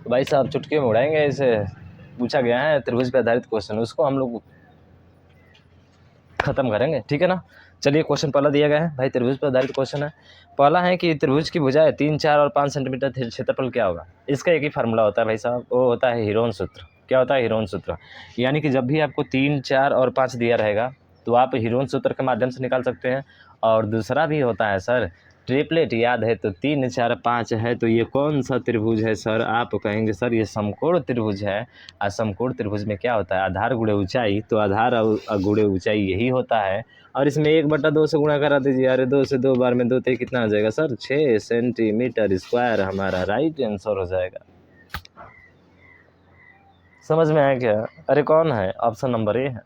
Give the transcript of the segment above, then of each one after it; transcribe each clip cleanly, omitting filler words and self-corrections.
तो भाई साहब चुटकी में उड़ाएंगे इसे। पूछा गया है त्रिभुज पे आधारित क्वेश्चन, उसको हम लोग खत्म करेंगे, ठीक है ना। चलिए क्वेश्चन पहला दिया गया है भाई, त्रिभुज पर आधारित क्वेश्चन है। पहला है कि त्रिभुज की भुजाएं 3, 4 और 5 सेंटीमीटर क्षेत्रफल क्या होगा। इसका एक ही फार्मूला होता है भाई साहब, वो होता है हीरोन सूत्र। क्या होता है? हीरोन सूत्र। यानी कि जब भी आपको 3, 4 और 5 दिया रहेगा तो आप हीरोन सूत्र के माध्यम से निकाल सकते हैं। और दूसरा भी होता है सर ट्रिपलेट, याद है तो 3, 4, 5 है तो ये कौन सा त्रिभुज है सर? आप कहेंगे सर ये समकोण त्रिभुज है। और समकोण त्रिभुज में क्या होता है? आधार गुणे ऊंचाई, तो आधार और गुणे ऊंचाई यही होता है। और इसमें 1/2 से गुणा करा दीजिए। अरे 2 से 2 बार में 2 ते कितना हो जाएगा सर? 6 सेंटीमीटर स्क्वायर हमारा राइट आंसर हो जाएगा। समझ में आया क्या? अरे कौन है? ऑप्शन नंबर ए है।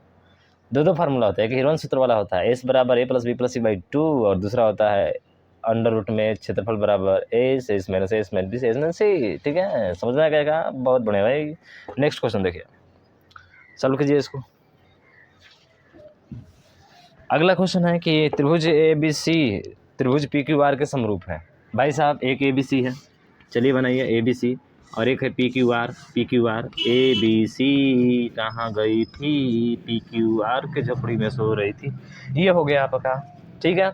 दो फार्मूला होता है, एक हीरोन सूत्र वाला होता है S बराबर A plus B plus C/2, और दूसरा होता है अंडर रूट में क्षेत्रफल बराबर A से S माइनस B से S माइनस C। ठीक है, समझ में आ गया? बहुत बढ़िया भाई। नेक्स्ट क्वेश्चन देखिए, सॉल्व कीजिए इसको। अगला क्वेश्चन है कि त्रिभुज ABC त्रिभुज PQR के समरूप है। भाई साहब एक ABC है, चलिए बनाइए ABC, और एक है PQR। ABC कहाँ गई थी? PQR के झोपड़ी में सो रही थी। ये हो गया आपका, ठीक है।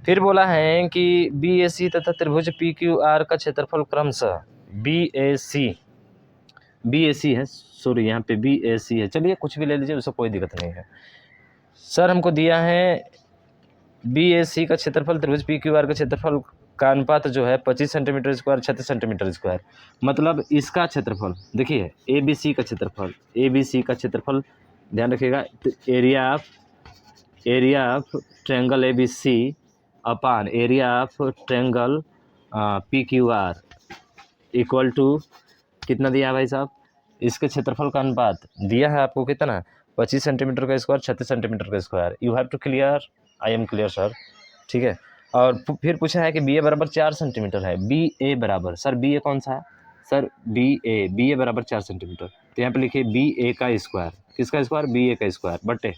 फिर बोला है कि BAC तथा त्रिभुज PQR का क्षेत्रफल क्रमशः BAC है, सॉरी यहाँ पे BAC है, चलिए कुछ भी ले लीजिए, उससे कोई दिक्कत नहीं है। सर हमको दिया है BAC का क्षेत्रफल त्रिभुज PQR का क्षेत्रफल का अनुपात जो है 25 सेंटीमीटर स्क्वायर 36 सेंटीमीटर स्क्वायर। मतलब इसका क्षेत्रफल देखिए, ABC का क्षेत्रफल ध्यान रखिएगा, area of triangle ABC upon area of triangle PQR equal to कितना दिया है भाई साहब? इसके क्षेत्रफल का अनुपात दिया है आपको कितना? 25 सेंटीमीटर का स्क्वायर 36 सेंटीमीटर का square. You have to clear, I am clear sir, ठीक है। और फिर पूछा है कि BA बराबर 4 सेंटीमीटर है। BA बराबर, सर BA कौन सा है सर? BA बराबर 4 सेंटीमीटर, तो यहाँ पे लिखिए BA का स्क्वायर। किसका स्क्वायर? BA का स्क्वायर बटे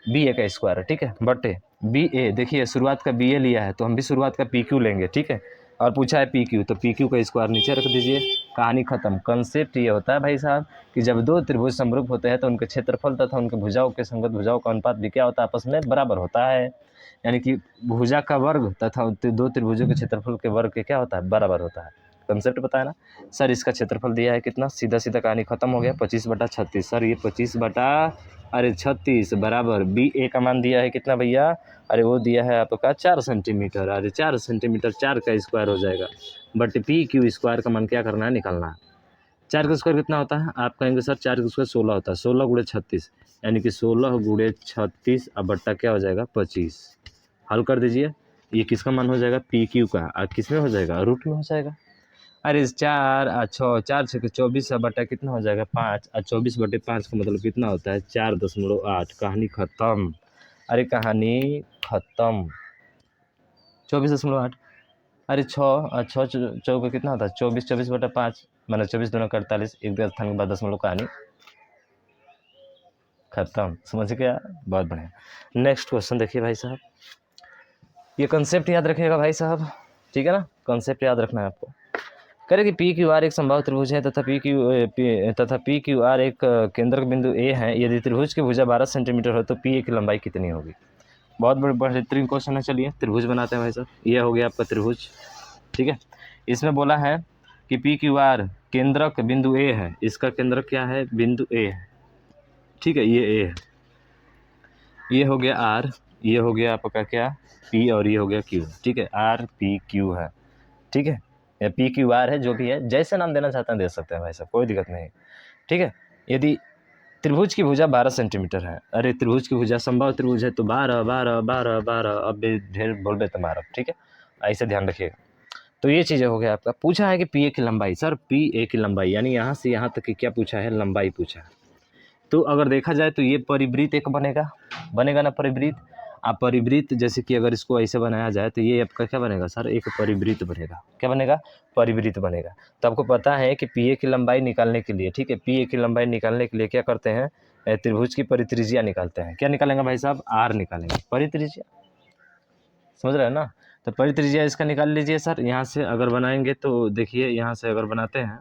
BA का स्क्वायर, ठीक है, बटे BA। देखिए शुरुआत का BA लिया है तो हम भी शुरुआत का PQ लेंगे, ठीक है। और पूछा है PQ, तो PQ का स्क्वायर नीचे रख दीजिए, कहानी खत्म। कंसेप्ट ये होता है भाई साहब कि जब दो त्रिभुज समरूप होते हैं तो उनके क्षेत्रफल तथा उनके भुजाओं के संगत भुजाओं का अनुपात भी क्या होता है? आपस में बराबर होता है। यानी कि भुजा का वर्ग तथा दो त्रिभुजों के क्षेत्रफल के वर्ग के क्या होता है? बराबर होता है। कंसेप्ट बताया ना सर। इसका क्षेत्रफल दिया है कितना? सीधा सीधा कहानी खत्म हो गया, 25/36। सर ये 25/36 बराबर BA का मान दिया है कितना भैया? अरे वो दिया है आपका 4 सेंटीमीटर। अरे 4 सेंटीमीटर 4 का स्क्वायर हो जाएगा, बट PQ स्क्वायर का मान क्या करना है? निकालना है। 4 का स्क्वायर कितना होता है? आप कहेंगे सर 4 का स्क्वायर 16 होता है। 16 गुणे 36, यानी कि 16 गुणे 36 अब बट्टा क्या हो जाएगा? 25। हल कर दीजिए, ये किसका मान हो जाएगा? PQ का। और किस में हो जाएगा? रूट में हो जाएगा। अरे 4 और 6, 4 6 24 बटा कितना हो जाएगा? 5। और 24/5 का मतलब कितना होता है? 4.8। कहानी खत्म। अरे कहानी खत्म। 24.8, अरे 6 और 6 चौके कितना होता है? 24, 24/5 मतलब 24 दूना 48, एक स्थान के बाद दशमलव, कहानी खत्म। समझ गया? बहुत बढ़िया। नेक्स्ट क्वेश्चन देखिए भाई साहब, ये कंसेप्ट याद रखिएगा भाई साहब, ठीक है ना। कंसेप्ट याद रखना है आपको। करें कि PQR एक समबाहु त्रिभुज है तथा PQR एक केंद्रक बिंदु A है। यदि त्रिभुज की भुजा 12 सेंटीमीटर हो तो PA की लंबाई कितनी होगी? बहुत बेहतरीन क्वेश्चन है। चलिए त्रिभुज बनाते हैं भाई साहब। यह हो गया आपका त्रिभुज, ठीक है। इसमें बोला है कि PQR केंद्रक बिंदु A है। इसका केंद्रक क्या है? बिंदु A है, ठीक है। ये A है, ये हो गया R, ये हो गया आपका क्या? P, और ये हो गया Q, ठीक है। RPQ है, ठीक है, या PQR है, जो भी है, जैसे नाम देना चाहते हैं दे सकते हैं भाई साहब, कोई दिक्कत नहीं, ठीक है। यदि त्रिभुज की भुजा 12 सेंटीमीटर है, अरे त्रिभुज की भुजा समबाहु त्रिभुज है तो 12 12 12 12, अब ढेर बोल बेते मारो, ठीक है, ऐसे ध्यान रखिएगा। तो ये चीज़ें हो गया आपका। पूछा है कि PA की लंबाई, सर PA की लंबाई यानी यहाँ से यहाँ तक की क्या पूछा है? लंबाई पूछा है। तो अगर देखा जाए तो ये परिवृत्त एक बनेगा ना परिवृत्त। आप परिवृत्त, जैसे कि अगर इसको ऐसे बनाया जाए तो ये आपका क्या बनेगा सर? एक परिवृत्त बनेगा। क्या बनेगा? परिवृत्त बनेगा। तो आपको पता है कि PA की लंबाई निकालने के लिए, ठीक है, PA की लंबाई निकालने के लिए क्या करते हैं? त्रिभुज की परित्रिज्या निकालते हैं। क्या निकालेंगे भाई साहब? R निकालेंगे, परित्रिज्या। समझ रहे हैं ना? तो परित्रिज्या इसका निकाल लीजिए सर। यहाँ से अगर बनाएंगे तो देखिए, यहाँ से अगर बनाते हैं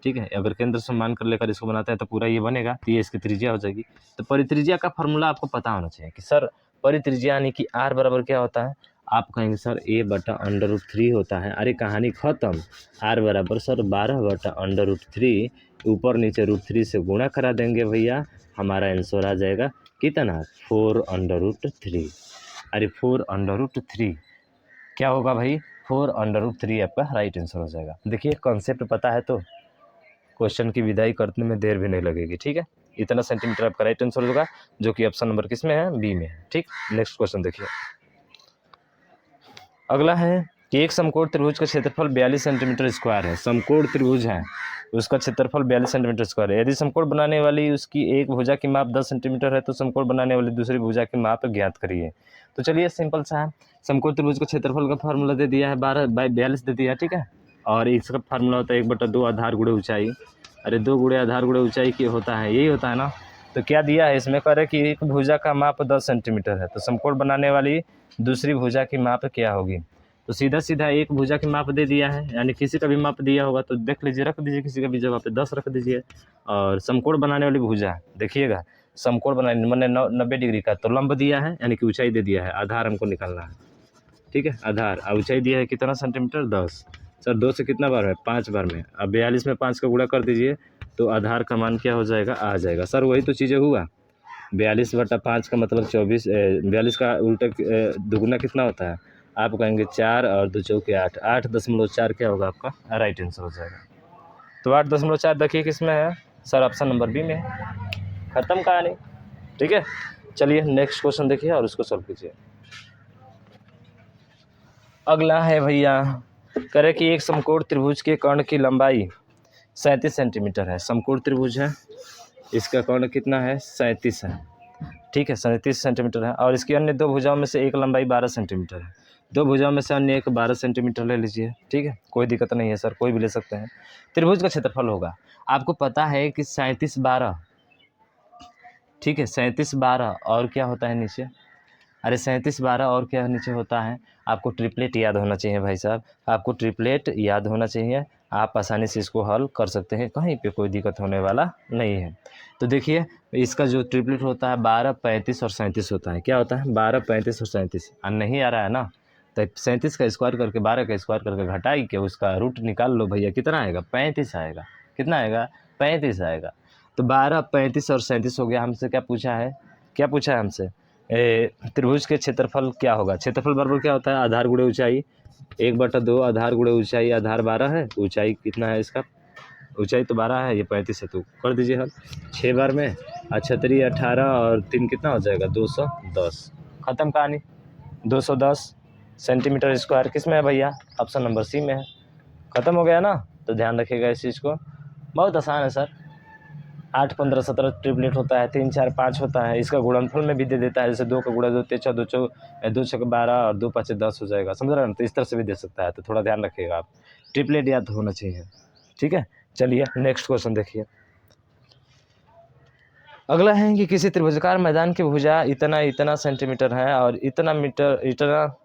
ठीक है। अगर केंद्र से मान कर लेकर इसको बनाते हैं तो पूरा ये बनेगा, तो ये इसकी त्रिज्या हो जाएगी। तो परित्रिज्या का फॉर्मूला आपको पता होना चाहिए कि सर परित्रिज्या यानी कि r बराबर क्या होता है। आप कहेंगे सर a/√3 होता है। अरे कहानी खत्म। r बराबर सर 12/√3, ऊपर नीचे √3 से गुणा करा देंगे भैया, हमारा आंसर आ जाएगा कितना 4/√3। अरे 4/√3 क्या होगा भाई, 4/√3 आपका राइट आंसर हो जाएगा। देखिए कॉन्सेप्ट पता है तो क्वेश्चन की विदाई करने में देर भी नहीं लगेगी। ठीक है, इतना सेंटीमीटर आपका राइट आंसर होगा, जो कि ऑप्शन नंबर किस में है, बी में है। ठीक, नेक्स्ट क्वेश्चन देखिए। अगला है कि एक समकोण त्रिभुज का क्षेत्रफल 42 सेंटीमीटर स्क्वायर है। समकोण त्रिभुज है, उसका क्षेत्रफल 42 सेंटीमीटर स्क्वायर है। यदि समकोण बनाने वाली उसकी एक भुजा की माप 10 सेंटीमीटर है तो समकोण बनाने वाली दूसरी भुजा की माप ज्ञात करिए। तो चलिए सिंपल सा है, समकोण त्रिभुज का क्षेत्रफल का फार्मूला दे दिया है 12/42 दे दिया है। ठीक है, और इसका फार्मूला होता है 1/2 आधार गुणे ऊंचाई। अरे 2 गुणे आधार गुणे ऊंचाई की होता है, यही होता है ना। तो क्या दिया है इसमें, कह रहे कि एक भुजा का माप 10 सेंटीमीटर है तो समकोण बनाने वाली दूसरी भुजा की माप क्या होगी। तो सीधा सीधा एक भुजा की माप दे दिया है, यानी किसी का भी माप दिया होगा तो देख लीजिए, रख दीजिए किसी का भी जगह पे 10 रख दीजिए। और समकोण बनाने वाली भुजा देखिएगा, समकोण बनाने मैंने 90 डिग्री का, तो लंब दिया है यानी कि ऊंचाई दे दिया है, आधार हमको निकालना है। ठीक है, आधार और ऊंचाई दिया है कितना सेंटीमीटर 10। सर 2 से कितना बार है, 5 बार में। अब 42 में 5 का गुणा कर दीजिए तो आधार का मान क्या हो जाएगा, आ जाएगा। सर वही तो चीज़ें हुआ, 42/5 का मतलब 24, 42 का उल्टा दुगुना कितना होता है, आप कहेंगे 4 और 2 चौके 8, 8.4 क्या होगा आपका राइट आंसर हो जाएगा। तो 8.4 देखिए किस में है सर, ऑप्शन नंबर बी में है। खत्म कहानी। ठीक है, चलिए नेक्स्ट क्वेश्चन देखिए और उसको सॉल्व कीजिए। अगला है भैया, करें कि एक समकोण त्रिभुज के कर्ण की लंबाई 37 सेंटीमीटर है। समकोण त्रिभुज है, इसका कर्ण कितना है, 37 है। ठीक है, 37 सेंटीमीटर है और इसकी अन्य दो भुजाओं में से एक लंबाई 12 सेंटीमीटर है। दो भुजाओं में से अन्य एक 12 सेंटीमीटर ले लीजिए। ठीक है, कोई दिक्कत नहीं है सर, कोई भी ले सकते हैं। त्रिभुज का क्षेत्रफल होगा, आपको पता है कि 37/12। ठीक है, 37/12 और क्या होता है नीचे, अरे 37/12 और क्या नीचे होता है, आपको ट्रिपलेट याद होना चाहिए भाई साहब, आपको ट्रिपलेट याद होना चाहिए। आप आसानी से इसको हल कर सकते हैं, कहीं पे कोई दिक्कत होने वाला नहीं है। तो देखिए इसका जो ट्रिपलेट होता है 12, 35 और 37 होता है। क्या होता है, 12, 35 और 37। नहीं आ रहा है ना, तो 37 का स्क्वायर करके 12 का स्क्वायर करके घटाई के उसका रूट निकाल लो भैया, कितना आएगा, 35 आएगा। कितना आएगा, 35 आएगा। तो 12, 35 और 37 हो गया। हमसे क्या पूछा है, क्या पूछा है हमसे, त्रिभुज के क्षेत्रफल क्या होगा। क्षेत्रफल बराबर क्या होता है, आधार गुणे ऊंचाई। 1/2 आधार गुणे ऊंचाई, आधार 12 है, ऊंचाई कितना है इसका, ऊंचाई तो 12 है, ये 35 है, तो कर दीजिए हल 6 बार में। अच्छा 3 18 और 3 कितना हो जाएगा, 210। खत्म कहानी। 210 सेंटीमीटर स्क्वायर किस में है भैया, ऑप्शन नंबर सी में है। खत्म हो गया ना, तो ध्यान रखिएगा इस चीज़ को, बहुत आसान है सर। 8, 15, 17 ट्रिपलेट होता है, 3, 4, 5 होता है। इसका गुणनफल में भी दे देता है, जैसे 2 का गुणा 2 तेरह 2 6 12 और 2 5 10 हो जाएगा, समझ रहे हैं। तो इस तरह से भी दे सकता है, तो थोड़ा ध्यान रखिएगा आप, ट्रिपलेट याद होना चाहिए। ठीक है, चलिए नेक्स्ट क्वेश्चन देखिए। अगला है कि किसी त्रिभुजाकार मैदान की भुजा इतना सेंटीमीटर है और इतना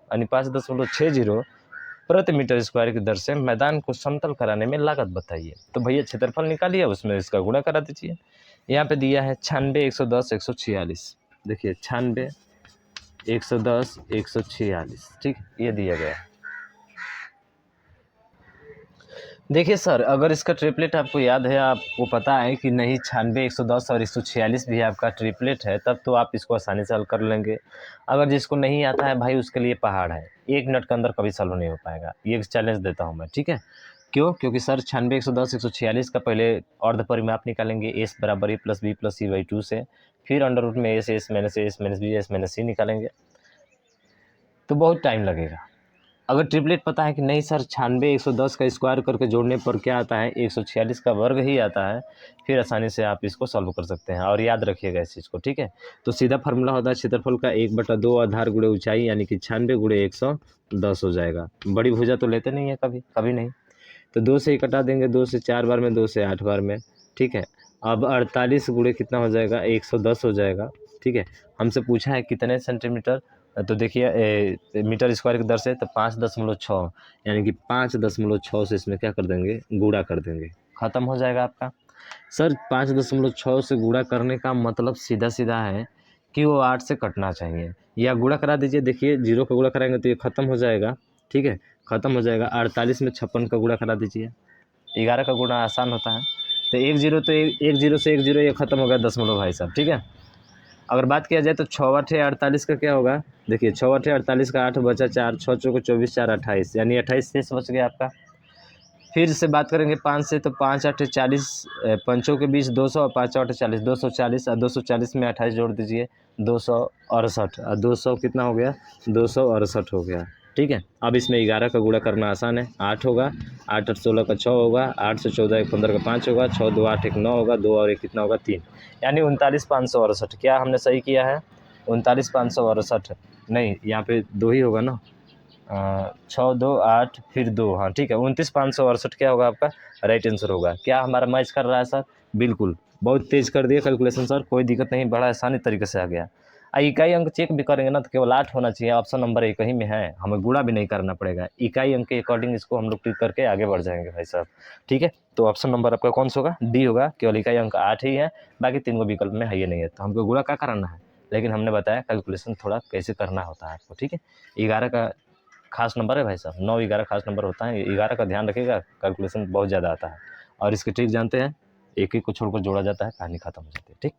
यानी 5.60 प्रति मीटर स्क्वायर की दर से मैदान को समतल कराने में लागत बताइए। तो भैया क्षेत्रफल निकालिए, उसमें इसका गुणा करा दीजिए। यहाँ पे दिया है 96, 110, 146। देखिए 96, 110, 146। ठीक, ये दिया गया है। देखिए सर, अगर इसका ट्रिपलेट आपको याद है, आपको पता है कि नहीं 96, 110 और 146 भी आपका ट्रिपलेट है, तब तो आप इसको आसानी से हल कर लेंगे। अगर जिसको नहीं आता है भाई, उसके लिए पहाड़ है, 1 मिनट के अंदर कभी सॉल्व नहीं हो पाएगा। ये चैलेंज देता हूँ मैं। ठीक है, क्यों, क्योंकि सर 96, 110, 146 का पहले अर्ध परिमाप निकालेंगे, s बराबर a + b + c/2 से, फिर अंडर रूट में s - a - b - c निकालेंगे, तो बहुत टाइम लगेगा। अगर ट्रिपलेट पता है कि नहीं सर 96, 110 का स्क्वायर करके जोड़ने पर क्या आता है, 146 का वर्ग ही आता है, फिर आसानी से आप इसको सॉल्व कर सकते हैं। और याद रखिएगा इस चीज़ को। ठीक है, तो सीधा फार्मूला होता है क्षेत्रफल का 1/2 आधार गुणे ऊंचाई, यानी कि 96 गुणे 110 हो जाएगा। बड़ी भुजा तो लेते नहीं है, कभी कभी नहीं, तो 2 से ही कटा देंगे, 2 से 4 बार में, 2 से 8 बार में। ठीक है, अब 48 गुणे कितना हो जाएगा, 110 हो जाएगा। ठीक है, हमसे पूछा है कितने सेंटीमीटर, तो देखिए मीटर स्क्वायर की दर से, तो 5.6, यानी कि 5.6 से इसमें क्या कर देंगे, गुणा कर देंगे। ख़त्म हो जाएगा आपका। सर 5.6 से गुणा करने का मतलब सीधा सीधा है कि वो 8 से कटना चाहिए, या गुणा करा दीजिए। देखिए 0 का गुणा कराएंगे तो ये ख़त्म हो जाएगा, ठीक है, ख़त्म हो जाएगा। 48 में 56 का गुणा करा दीजिए, 11 का गुणा आसान होता है। तो एक जीरो से एक जीरो ये ख़त्म हो गया दशमलव भाई साहब, ठीक है। अगर बात किया जाए तो 6 8 48 का क्या होगा, देखिए 6 8 48 का 8 बचा 4, 6 चौको 24, 4 28, यानी 28 शेष बच गया आपका। फिर से बात करेंगे 5 से, तो 5 8 40, पंचों के बीच 200 और 5 8 40, 240, और 240 में 28 जोड़ दीजिए, 268, और 200 कितना हो गया, 268 हो गया, ठीक है। अब इसमें 11 का गुणा करना आसान है, 8 होगा, 8 8 16 का 6 होगा, 8 से 14 1 15 का 5 होगा, 6 2 8 1 9 होगा, 2 और 1 कितना होगा, 3, यानी 39,568। क्या हमने सही किया है, 39,568, नहीं यहाँ पे 2 ही होगा ना, 6 2 8 फिर 2, हाँ ठीक है, 29,568 क्या होगा आपका राइट आंसर होगा। क्या हमारा मैच कर रहा है सर, बिल्कुल, बहुत तेज़ कर दिया कैलकुलेशन सर, कोई दिक्कत नहीं, बड़ा आसानी तरीके से आ गया। इकाई अंक चेक भी करेंगे ना तो केवल 8 होना चाहिए, ऑप्शन नंबर एक ही में है, हमें गुणा भी नहीं करना पड़ेगा। इकाई अंक के अकॉर्डिंग इसको हम लोग टिक करके आगे बढ़ जाएंगे भाई साहब, ठीक है। तो ऑप्शन नंबर आपका कौन सा होगा, डी होगा, केवल इकाई अंक 8 ही है, बाकी 3 विकल्प में है ये नहीं है, तो हमको गुणा क्या कराना है, लेकिन हमने बताया कैलकुलेशन थोड़ा कैसे करना होता है आपको, ठीक है। 11 का खास नंबर है भाई साहब, 9 11 खास नंबर होता है, 11 का ध्यान रखिएगा, कैलकुलेशन बहुत ज़्यादा आता है, और इसकी ट्रिक जानते हैं, एक एक को छोड़कर जोड़ा जाता है, कहानी खत्म हो जाती है, ठीक।